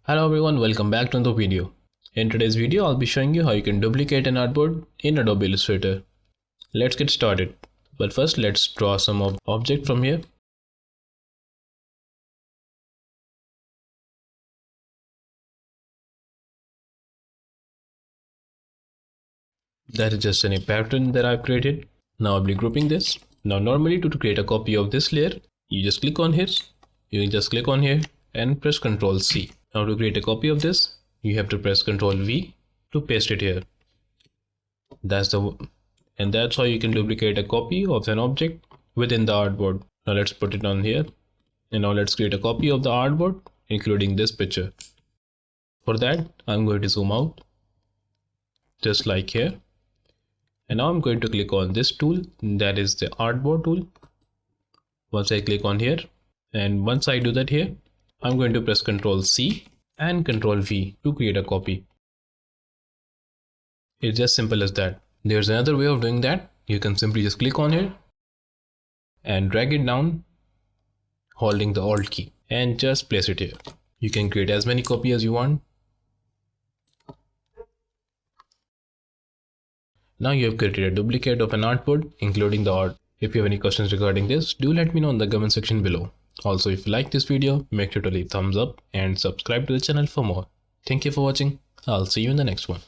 Hello everyone, welcome back to another video. In today's video, I'll be showing you how you can duplicate an artboard in Adobe Illustrator. Let's get started. But first, let's draw some object from here. That is just any pattern that I've created. Now I'll be grouping this. Now normally to create a copy of this layer, you just click on here. You can just click on here and press Ctrl C. Now to create a copy of this, you have to press Ctrl V to paste it here. That's how you can duplicate a copy of an object within the artboard. Now let's put it on here. And now let's create a copy of the artboard, including this picture. For that, I'm going to zoom out, just like here. And now I'm going to click on this tool, that is the Artboard tool. Once I click on here, and once I do that here, I'm going to press Ctrl C and Ctrl V to create a copy. It's just simple as that. There's another way of doing that. You can simply just click on here and drag it down, holding the Alt key, and just place it here. You can create as many copies as you want. Now you have created a duplicate of an artboard, including the art. If you have any questions regarding this, do let me know in the comment section below. Also, if you like this video, make sure to leave thumbs up and subscribe to the channel for more. Thank you for watching. I'll see you in the next one.